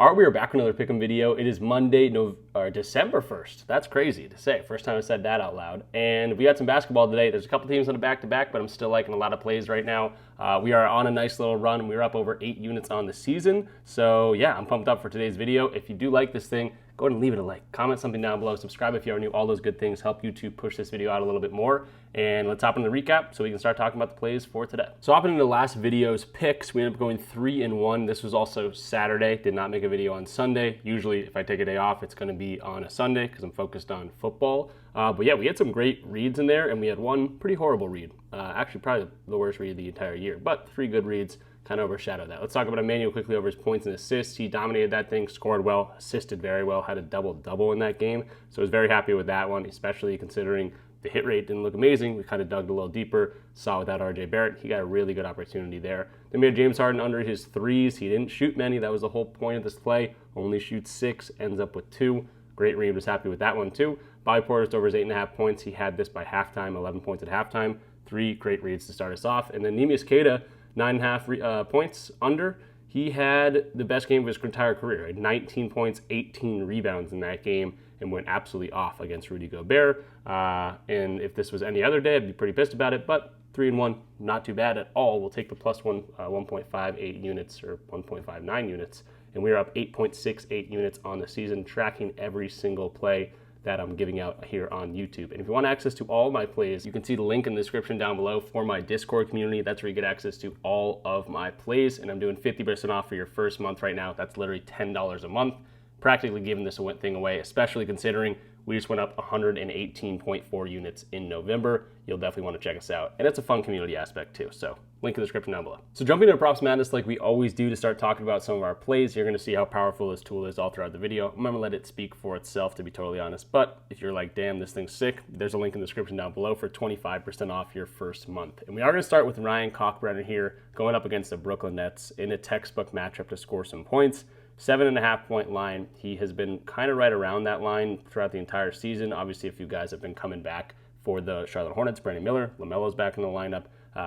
All right, we are back with another Pick'em video. It is Monday, December 1st. That's crazy to say. First time I said that out loud. And we got some basketball today. There's a couple teams on a back-to-back, but I'm still liking a lot of plays right now. We are on a nice little run. We're up over 8 units on the season. So yeah, I'm pumped up for today's video. If you do like this thing, go ahead and leave it a like. Comment something down below. Subscribe if you are new. All those good things help YouTube push this video out a little bit more. And let's hop into the recap so we can start talking about the plays for today. So hopping into last video's picks, we ended up going 3-1. This was also Saturday. Did not make a video on Sunday. Usually if I take a day off, it's going to be on a Sunday because I'm focused on football. But yeah, we had some great reads in there, and we had one pretty horrible read. Actually, probably the worst read of the entire year, but 3 good reads kind of overshadowed that. Let's talk about Emmanuel quickly over his points and assists. He dominated that thing, scored well, assisted very well, had a double-double in that game. So I was very happy with that one, especially considering the hit rate didn't look amazing. We kind of dug a little deeper, saw without RJ Barrett. He got a really good opportunity there. Then we had James Harden under his threes. He didn't shoot many. That was the whole point of this play. Only shoots 6, ends up with 2. Great read, was happy with that one too. Bobby Portis over his 8.5 points. He had this by halftime, 11 points at halftime. 3 great reads to start us off. And then Neemias Queta, 9.5 points under. He had the best game of his entire career. Had 19 points, 18 rebounds in that game, and went absolutely off against Rudy Gobert. And if this was any other day, I'd be pretty pissed about it, but 3-1, not too bad at all. We'll take the plus 1.58 units or 1.59 units, and we are up 8.68 units on the season, tracking every single play that I'm giving out here on YouTube. And if you want access to all my plays, you can see the link in the description down below for my Discord community. That's where you get access to all of my plays, and I'm doing 50% off for your first month right now. That's literally $10 a month. Practically giving this thing away, especially considering we just went up 118.4 units in November. You'll definitely want to check us out. And it's a fun community aspect too, so link in the description down below. So jumping into Props Madness like we always do to start talking about some of our plays, you're going to see how powerful this tool is all throughout the video. I'm going to let it speak for itself, to be totally honest. But if you're like, damn, this thing's sick, there's a link in the description down below for 25% off your first month. And we are going to start with Ryan Kalkbrenner here, going up against the Brooklyn Nets in a textbook matchup to score some points. 7.5 point line. He has been kind of right around that line throughout the entire season. Obviously, a few guys have been coming back for the Charlotte Hornets. Brandon Miller, LaMelo's back in the lineup,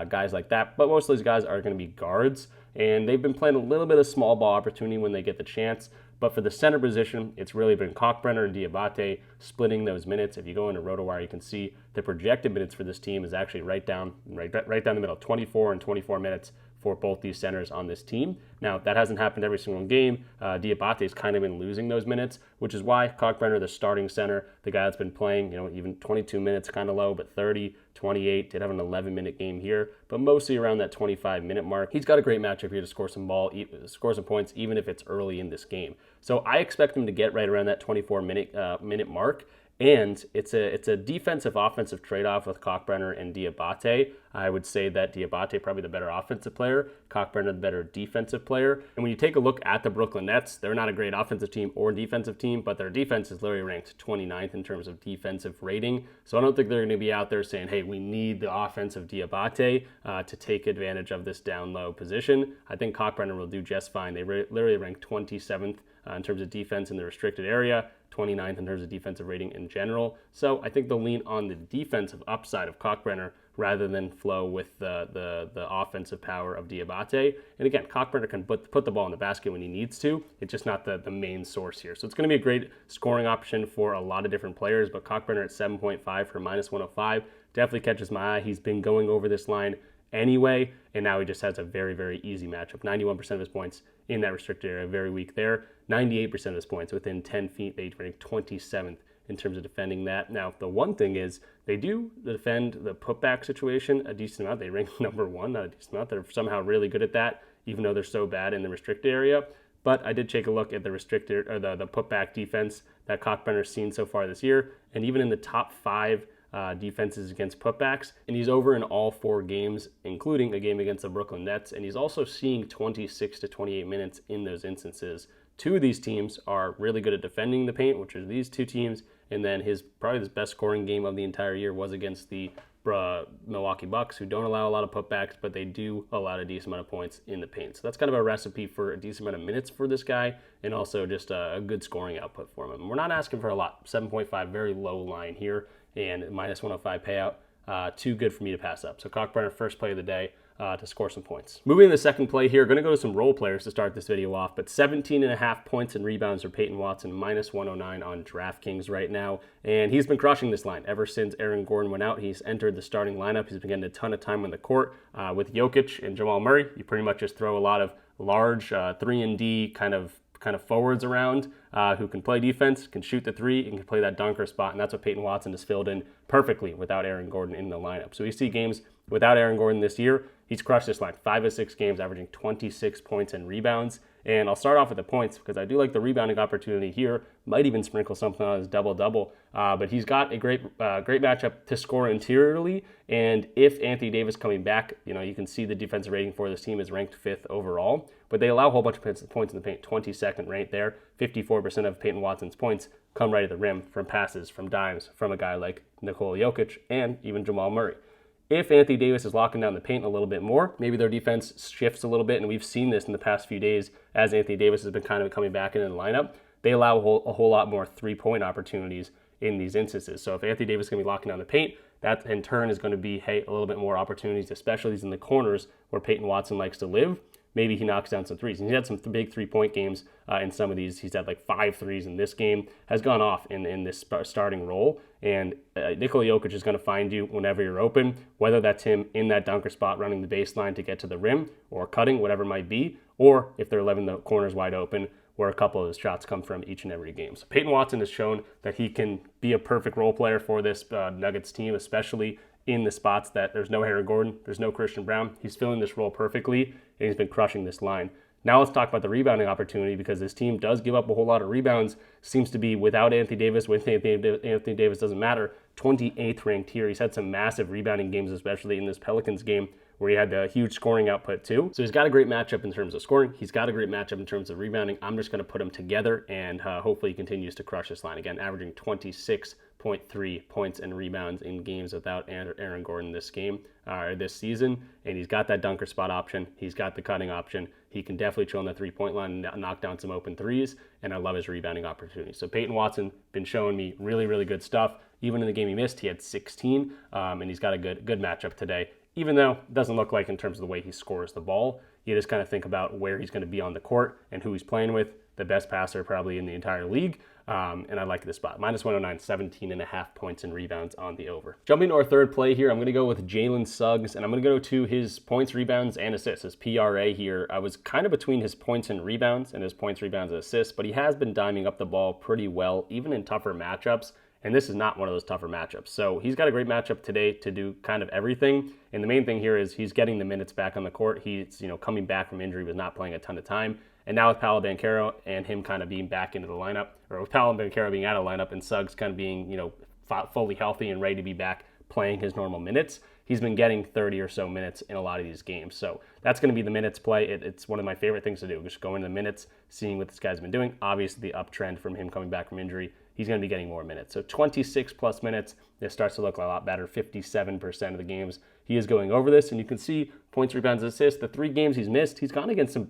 guys like that. But most of these guys are going to be guards, and they've been playing a little bit of small ball opportunity when they get the chance. But for the center position, it's really been Kalkbrenner and Diabate splitting those minutes. If you go into RotoWire, you can see the projected minutes for this team is actually right down the middle, 24 and 24 minutes for both these centers on this team. Now, that hasn't happened every single game. Diabate's kind of been losing those minutes, which is why Kalkbrenner, the starting center, the guy that's been playing, even 22 minutes, kind of low, but 30, 28, did have an 11-minute game here, but mostly around that 25-minute mark. He's got a great matchup here to score some points, even if it's early in this game. So I expect him to get right around that 24-minute mark. And it's a defensive-offensive trade-off with Kalkbrenner and Diabate. I would say that Diabate probably the better offensive player, Kalkbrenner the better defensive player. And when you take a look at the Brooklyn Nets, they're not a great offensive team or defensive team, but their defense is literally ranked 29th in terms of defensive rating. So I don't think they're going to be out there saying, hey, we need the offense of Diabate to take advantage of this down-low position. I think Kalkbrenner will do just fine. They literally rank 27th in terms of defense in the restricted area, 29th in terms of defensive rating in general. So I think they'll lean on the defensive upside of Kalkbrenner rather than flow with the offensive power of Diabate. And again, Kalkbrenner can put the ball in the basket when he needs to. It's just not the main source here. So it's going to be a great scoring option for a lot of different players, but Kalkbrenner at 7.5 for minus 105 definitely catches my eye. He's been going over this line anyway, and now he just has a very, very easy matchup. 91% of his points in that restricted area, very weak there. 98% of his points within 10 feet. They rank 27th in terms of defending that. Now, the one thing is they do defend the putback situation a decent amount. They rank number 1, not a decent amount. They're somehow really good at that, even though they're so bad in the restricted area. But I did take a look at the restricted or the putback defense that Kalkbrenner's seen so far this year, and even in the top 5 defenses against putbacks, and he's over in all 4 games, including a game against the Brooklyn Nets, and he's also seeing 26 to 28 minutes in those instances. 2 of these teams are really good at defending the paint, which are these 2 teams, and then probably his best scoring game of the entire year was against the Milwaukee Bucks, who don't allow a lot of putbacks, but they do allow a decent amount of points in the paint. So that's kind of a recipe for a decent amount of minutes for this guy, and also just a good scoring output for him. And we're not asking for a lot. 7.5, very low line here, and minus 105 payout. Too good for me to pass up. So Kalkbrenner, first play of the day. to score some points. Moving to the second play here, going to go to some role players to start this video off, but 17.5 points and rebounds for Peyton Watson, minus 109 on DraftKings right now, and he's been crushing this line ever since Aaron Gordon went out. He's entered the starting lineup. He's been getting a ton of time on the court with Jokic and Jamal Murray. You pretty much just throw a lot of large 3-and-D kind of forwards around who can play defense, can shoot the three, and can play that dunker spot, and that's what Peyton Watson has filled in perfectly without Aaron Gordon in the lineup. So we see games without Aaron Gordon this year, he's crushed this line. 5 of 6 games, averaging 26 points and rebounds. And I'll start off with the points because I do like the rebounding opportunity here. Might even sprinkle something on his double-double. But he's got a great matchup to score interiorly. And if Anthony Davis coming back, you can see the defensive rating for this team is ranked 5th overall. But they allow a whole bunch of points in the paint, 22nd ranked there. 54% of Peyton Watson's points come right at the rim from passes, from dimes, from a guy like Nikola Jokic and even Jamal Murray. If Anthony Davis is locking down the paint a little bit more, maybe their defense shifts a little bit, and we've seen this in the past few days as Anthony Davis has been kind of coming back into the lineup. They allow a whole lot more three-point opportunities in these instances. So if Anthony Davis is going to be locking down the paint, that in turn is going to be, a little bit more opportunities, especially in the corners where Peyton Watson likes to live. Maybe he knocks down some threes. And he had some big three-point games in some of these. He's had like 5 threes in this game, has gone off in this starting role. And Nikola Jokic is going to find you whenever you're open, whether that's him in that dunker spot running the baseline to get to the rim or cutting, whatever it might be, or if they're leaving the corners wide open, where a couple of his shots come from each and every game. So Peyton Watson has shown that he can be a perfect role player for this Nuggets team, especially in the spots that there's no Aaron Gordon, there's no Christian Brown. He's filling this role perfectly, and he's been crushing this line. Now let's talk about the rebounding opportunity, because this team does give up a whole lot of rebounds. Seems to be without Anthony Davis. With Anthony Davis, doesn't matter. 28th ranked here. He's had some massive rebounding games, especially in this Pelicans game, where he had the huge scoring output too. So he's got a great matchup in terms of scoring. He's got a great matchup in terms of rebounding. I'm just going to put them together, and hopefully he continues to crush this line. Again, averaging 26.3 points and rebounds in games without Aaron Gordon this season. And he's got that dunker spot option. He's got the cutting option. He can definitely chill on the three-point line and knock down some open threes. And I love his rebounding opportunity. So Peyton Watson been showing me really, really good stuff. Even in the game he missed, he had 16, and he's got a good matchup today. Even though it doesn't look like in terms of the way he scores the ball, you just kind of think about where he's going to be on the court and who he's playing with. The best passer probably in the entire league, and I like this spot. Minus 109, 17.5 points and rebounds on the over. Jumping to our third play here, I'm going to go with Jalen Suggs, and I'm going to go to his points, rebounds, and assists, his PRA here. I was kind of between his points and rebounds and his points, rebounds, and assists, but he has been diming up the ball pretty well, even in tougher matchups. And this is not one of those tougher matchups. So he's got a great matchup today to do kind of everything. And the main thing here is he's getting the minutes back on the court. He's, coming back from injury, was not playing a ton of time. And now with Paolo Banchero and him kind of being back into the lineup, or with Paolo Banchero being out of the lineup and Suggs kind of being, fully healthy and ready to be back playing his normal minutes, he's been getting 30 or so minutes in a lot of these games. So that's going to be the minutes play. It's one of my favorite things to do, just go into the minutes, seeing what this guy's been doing. Obviously, the uptrend from him coming back from injury, he's going to be getting more minutes. So 26 plus minutes, this starts to look a lot better. 57% of the games he is going over this, and you can see points, rebounds, assists. The 3 games he's missed, he's gone against some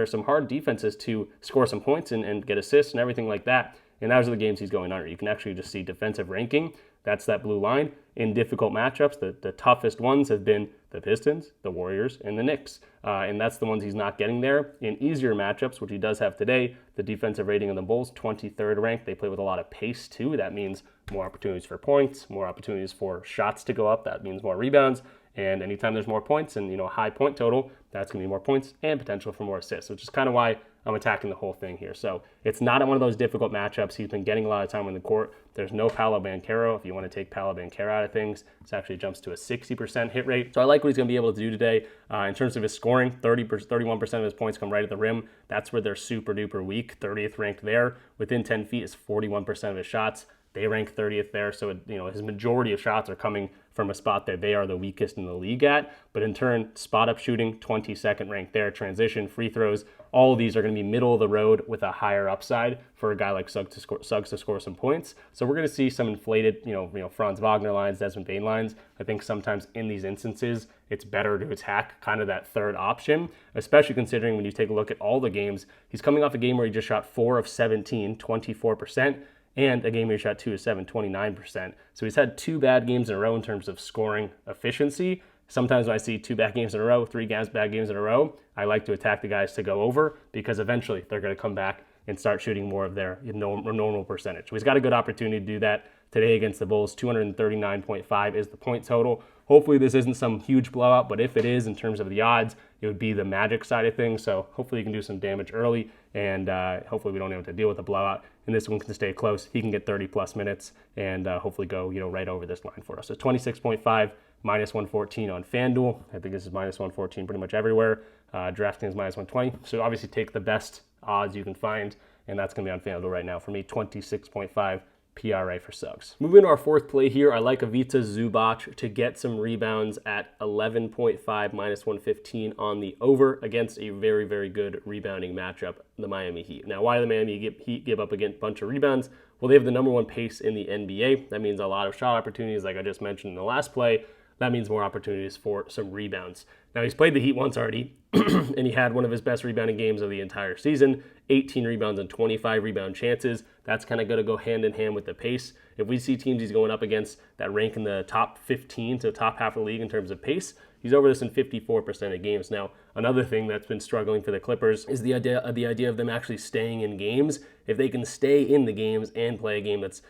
some hard defenses to score some points and get assists and everything like that. And those are the games he's going under. You can actually just see defensive ranking. That's that blue line. In difficult matchups, the toughest ones have been the Pistons, the Warriors, and the Knicks. And that's the ones he's not getting there. In easier matchups, which he does have today, the defensive rating of the Bulls, 23rd ranked. They play with a lot of pace too. That means more opportunities for points, more opportunities for shots to go up. That means more rebounds. And anytime there's more points and high point total, that's going to be more points and potential for more assists, which is kind of why I'm attacking the whole thing here. So it's not one of those difficult matchups. He's been getting a lot of time on the court. There's no Paolo Banchero. If you want to take Paolo Banchero out of things, it actually jumps to a 60% hit rate. So I like what he's going to be able to do today. In terms of his scoring, 31% of his points come right at the rim. That's where they're super duper weak. 30th ranked there. Within 10 feet is 41% of his shots. They rank 30th there, so his majority of shots are coming from a spot that they are the weakest in the league at. But in turn, spot-up shooting, 22nd ranked there. Transition, free throws, all of these are going to be middle of the road with a higher upside for a guy like Suggs to score some points. So we're going to see some inflated, Franz Wagner lines, Desmond Bane lines. I think sometimes in these instances, it's better to attack kind of that third option, especially considering when you take a look at all the games. He's coming off a game where he just shot 4 of 17, 24%. And a game where he shot 2 of 7, 29%. So he's had 2 bad games in a row in terms of scoring efficiency. Sometimes when I see 2 bad games in a row, 3 bad games in a row, I like to attack the guys to go over because eventually they're going to come back and start shooting more of their normal percentage. So he's got a good opportunity to do that today against the Bulls. 239.5 is the point total. Hopefully this isn't some huge blowout, but if it is, in terms of the odds, it would be the Magic side of things. So hopefully he can do some damage early, and hopefully we don't have to deal with a blowout. And this one can stay close. He can get 30 plus minutes and hopefully go right over this line for us. So 26.5, minus 114 on FanDuel. I think this is minus 114 pretty much everywhere. DraftKings minus 120. So obviously take the best odds you can find, and that's going to be on FanDuel right now for me. 26.5 PRA for Suggs. Moving to our fourth play here, I like Ivica Zubac to get some rebounds at 11.5 minus 115 on the over against a very, very good rebounding matchup, the Miami Heat. Now, why do the Miami Heat give up a bunch of rebounds? Well, they have the number 1 pace in the NBA. That means a lot of shot opportunities, like I just mentioned in the last play. That means more opportunities for some rebounds. Now, he's played the Heat once already, and he had one of his best rebounding games of the entire season, 18 rebounds and 25 rebound chances. That's kind of going to go hand in hand with the pace. If we see teams he's going up against that rank in the top 15 to top half of the league in terms of pace, he's over this in 54% of games. Now, another thing that's been struggling for the Clippers is the idea of them actually staying in games. If they can stay in the games and play a game that's,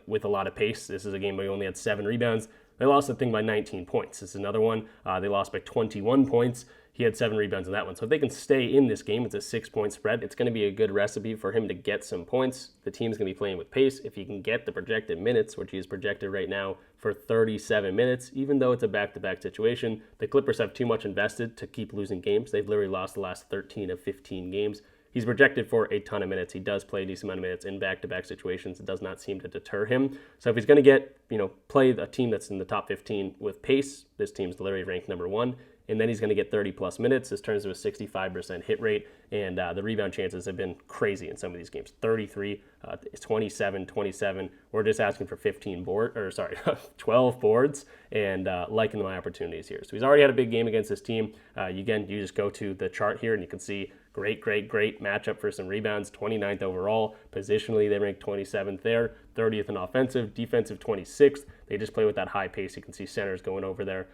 with a lot of pace, this is a game where he only had 7 rebounds. They lost the thing by 19 points. This is another one. They lost by 21 points. He had 7 rebounds in that one. So if they can stay in this game, it's a 6-point spread. It's going to be a good recipe for him to get some points. The team's going to be playing with pace. If he can get the projected minutes, which he is projected right now for 37 minutes, even though it's a back-to-back situation, the Clippers have too much invested to keep losing games. They've literally lost the last 13 of 15 games. He's projected for a ton of minutes. He does play a decent amount of minutes in back-to-back situations. It does not seem to deter him. So if he's going to get, play a team that's in the top 15 with pace, this team's literally ranked number 1, and then he's going to get 30 plus minutes. This turns to a 65% hit rate, and the rebound chances have been crazy in some of these games. 33, 27, 27. We're just asking for 12 boards, and liking my opportunities here. So he's already had a big game against this team. You just go to the chart here, and you can see great matchup for some rebounds. 29th overall. Positionally, they rank 27th there. 30th in offensive. Defensive, 26th. They just play with that high pace. You can see centers going over their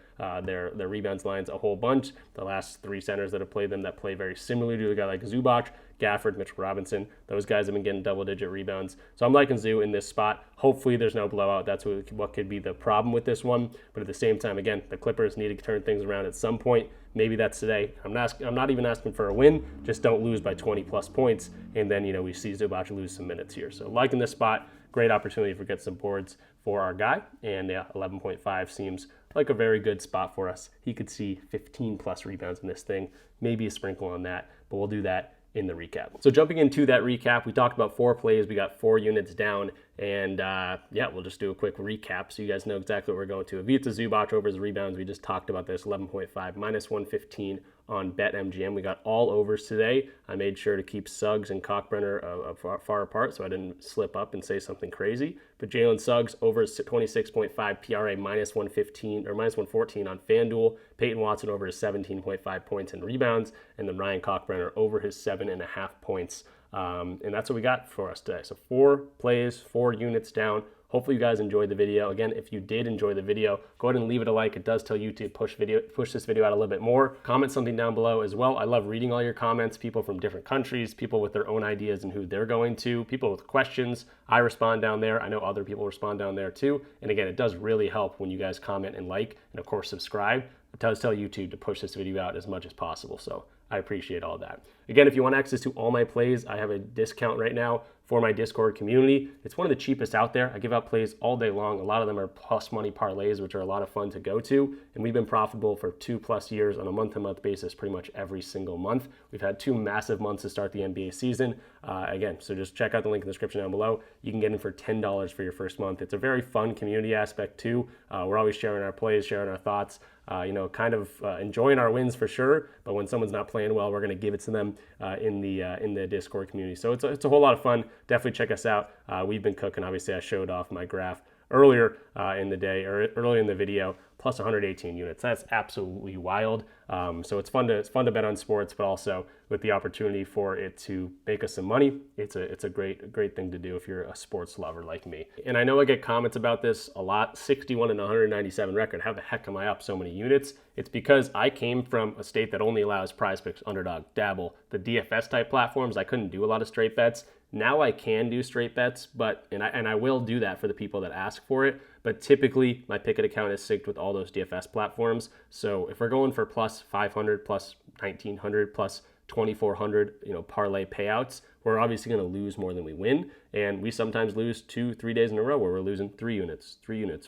rebounds lines a whole bunch. The last 3 centers that have played them that play very similarly to a guy like Zubac, Gafford, Mitchell Robinson. Those guys have been getting double-digit rebounds. So I'm liking Zoo in this spot. Hopefully there's no blowout. That's what could be the problem with this one. But at the same time, again, the Clippers need to turn things around at some point. Maybe that's today. I'm not even asking for a win. Just don't lose by 20-plus points. And then, we see Zubac lose some minutes here. So liking this spot. Great opportunity for get some boards for our guy. And 11.5 seems like a very good spot for us. He could see 15-plus rebounds in this thing. Maybe a sprinkle on that, but we'll do that in the recap. So jumping into that recap, we talked about 4 plays. We got 4 units down, and we'll just do a quick recap so you guys know exactly what we're going to. Ivica Zubac over his rebounds. We just talked about this, 11.5, minus 115 on BetMGM. We got all overs today. I made sure to keep Suggs and Kalkbrenner far apart so I didn't slip up and say something crazy. But Jalen Suggs over 26.5 PRA, minus 115 or minus 114 on FanDuel. Peyton Watson over his 17.5 points and rebounds, and then Ryan Kalkbrenner over his 7.5 points. And that's what we got for us today. So 4 plays, 4 units down. Hopefully you guys enjoyed the video. Again, if you did enjoy the video, go ahead and leave it a like. It does tell YouTube to push this video out a little bit more. Comment something down below as well. I love reading all your comments. People from different countries, people with their own ideas and who they're going to, people with questions. I respond down there. I know other people respond down there too. And again, it does really help when you guys comment and like, and of course subscribe. It does tell YouTube to push this video out as much as possible. So I appreciate all that. Again, if you want access to all my plays, I have a discount right now for my Discord community. It's one of the cheapest out there. I give out plays all day long. A lot of them are plus money parlays, which are a lot of fun to go to. And we've been profitable for 2+ years on a month-to-month basis, pretty much every single month. We've had 2 massive months to start the NBA season. Again, so just check out the link in the description down below. You can get in for $10 for your first month. It's a very fun community aspect too. We're always sharing our plays, sharing our thoughts, enjoying our wins for sure. But when someone's not playing well, we're going to give it to them in the Discord community. So it's a whole lot of fun. Definitely check us out. We've been cooking. Obviously, I showed off my graph earlier in the day or early in the video, plus 118 units. That's absolutely wild. So it's fun to bet on sports, but also with the opportunity for it to make us some money. It's a great thing to do if you're a sports lover like me. And I know I get comments about this a lot. 61 and 197 record. How the heck am I up so many units? It's because I came from a state that only allows PrizePicks, Underdog, Dabble, the DFS type platforms. I couldn't do a lot of straight bets. Now I can do straight bets, and I will do that for the people that ask for it. But typically, my Pickett account is synced with all those DFS platforms. So if we're going for plus 500, plus 1900, plus 2400, parlay payouts, we're obviously going to lose more than we win. And we sometimes lose 2-3 days in a row where we're losing 3 units,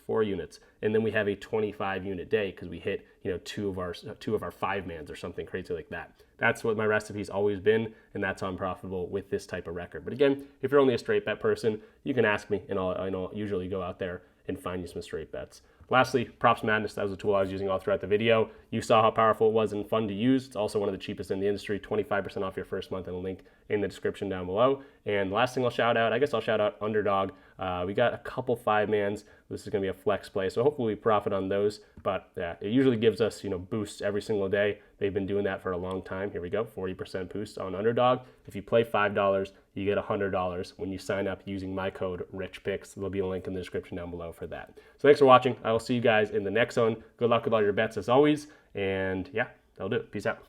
4 units, and then we have a 25 unit day because we hit two of our 5-mans or something crazy like that. That's what my recipe's always been, and that's how I'm profitable with this type of record. But again, if you're only a straight bet person, you can ask me, and I'll usually go out there and find you some straight bets. Lastly, Props Madness. That was a tool I was using all throughout the video. You saw how powerful it was and fun to use. It's also one of the cheapest in the industry, 25% off your first month, and a link in the description down below. And the last thing I'll shout out Underdog. We got a couple 5-mans. This is going to be a flex play, so hopefully we profit on those. But yeah, it usually gives us boosts every single day. They've been doing that for a long time. Here we go, 40% boost on Underdog. If you play $5, you get $100 when you sign up using my code RichPicks. There'll be a link in the description down below for that. So thanks for watching. I will see you guys in the next one. Good luck with all your bets as always. And yeah, that'll do it. Peace out.